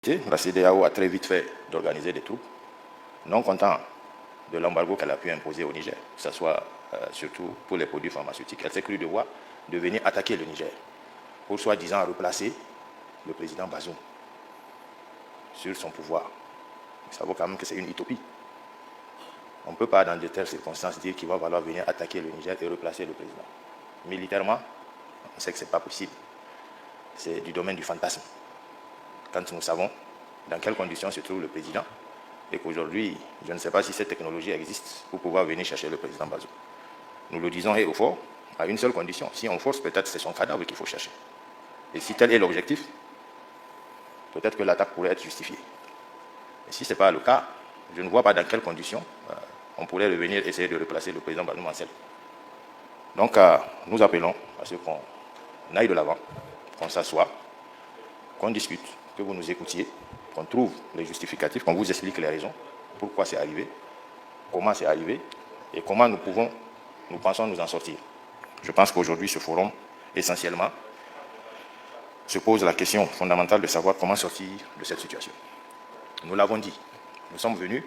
La CEDEAO a très vite fait d'organiser des troupes, non content de l'embargo qu'elle a pu imposer au Niger, que ce soit surtout pour les produits pharmaceutiques. Elle s'est crue devoir de venir attaquer le Niger pour soi-disant replacer le président Bazoum sur son pouvoir. Nous savons quand même que c'est une utopie. On ne peut pas, dans de telles circonstances, dire qu'il va falloir venir attaquer le Niger et replacer le président. Militairement, on sait que ce n'est pas possible. C'est du domaine du fantasme. Quand nous savons dans quelles conditions se trouve le président et qu'aujourd'hui, je ne sais pas si cette technologie existe pour pouvoir venir chercher le président Bazoum. Nous le disons haut et fort, à une seule condition. Si on force, peut-être c'est son cadavre qu'il faut chercher. Et si tel est l'objectif, peut-être que l'attaque pourrait être justifiée. Et si ce n'est pas le cas, je ne vois pas dans quelles conditions on pourrait revenir essayer de replacer le président Bazoum en selle. Donc, nous appelons à ce qu'on aille de l'avant, qu'on s'assoie, qu'on discute, que vous nous écoutiez, qu'on trouve les justificatifs, qu'on vous explique les raisons, pourquoi c'est arrivé, comment c'est arrivé et comment nous pensons nous en sortir. Je pense qu'aujourd'hui, ce forum, essentiellement, se pose la question fondamentale de savoir comment sortir de cette situation. Nous l'avons dit, nous sommes venus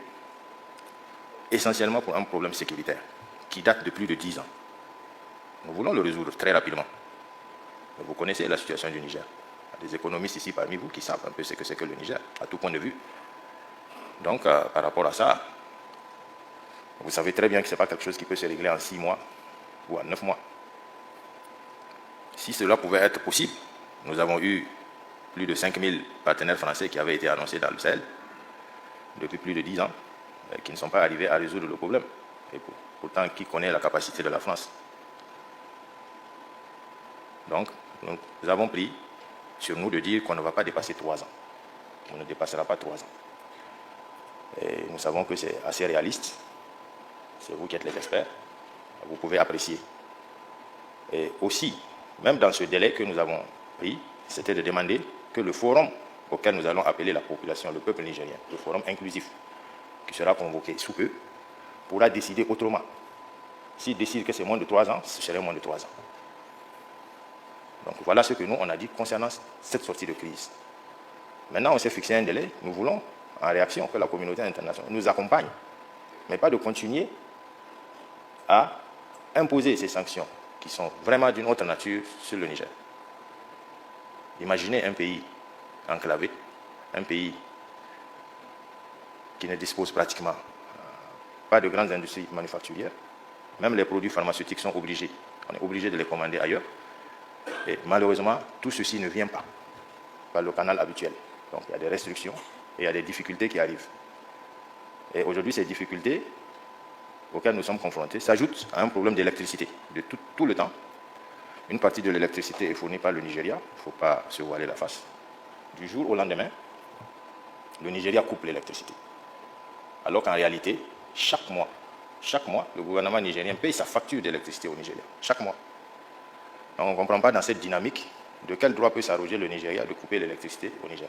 essentiellement pour un problème sécuritaire qui date de plus de 10 ans. Nous voulons le résoudre très rapidement. Vous connaissez la situation du Niger. Il y a des économistes ici parmi vous qui savent un peu ce que c'est que le Niger, à tout point de vue. Donc, par rapport à ça, vous savez très bien que ce n'est pas quelque chose qui peut se régler en 6 mois ou en 9 mois. Si cela pouvait être possible, nous avons eu plus de 5000 partenaires français qui avaient été annoncés dans le Sahel depuis plus de 10 ans, qui ne sont pas arrivés à résoudre le problème. Et pourtant, qui connaît la capacité de la France? Donc, nous avons pris sur nous de dire qu'on ne va pas dépasser 3 ans. On ne dépassera pas 3 ans. Et nous savons que c'est assez réaliste. C'est vous qui êtes les experts. Vous pouvez apprécier. Et aussi, même dans ce délai que nous avons pris, c'était de demander que le forum auquel nous allons appeler la population, le peuple nigérien, le forum inclusif, qui sera convoqué sous peu, pourra décider autrement. S'il décide que c'est moins de 3 ans, ce serait moins de 3 ans. Donc voilà ce que nous, on a dit concernant cette sortie de crise. Maintenant, on s'est fixé un délai. Nous voulons, en réaction, que la communauté internationale nous accompagne, mais pas de continuer à imposer ces sanctions qui sont vraiment d'une autre nature sur le Niger. Imaginez un pays enclavé, un pays qui ne dispose pratiquement pas de grandes industries manufacturières. Même les produits pharmaceutiques sont obligés. On est obligé de les commander ailleurs. Et malheureusement, tout ceci ne vient pas par le canal habituel. Donc il y a des restrictions et il y a des difficultés qui arrivent. Et aujourd'hui, ces difficultés auxquelles nous sommes confrontés s'ajoutent à un problème d'électricité de tout le temps. Une partie de l'électricité est fournie par le Nigeria, il ne faut pas se voiler la face. Du jour au lendemain, le Nigeria coupe l'électricité. Alors qu'en réalité, chaque mois, le gouvernement nigérien paye sa facture d'électricité au Nigeria. Chaque mois. Donc on ne comprend pas dans cette dynamique de quel droit peut s'arroger le Nigeria de couper l'électricité au Niger.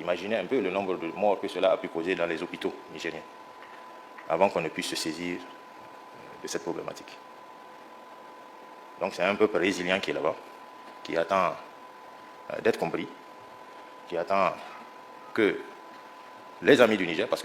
Imaginez un peu le nombre de morts que cela a pu causer dans les hôpitaux nigériens, avant qu'on ne puisse se saisir de cette problématique. Donc c'est un peuple résilient qui est là-bas, qui attend d'être compris, qui attend que les amis du Niger, parce que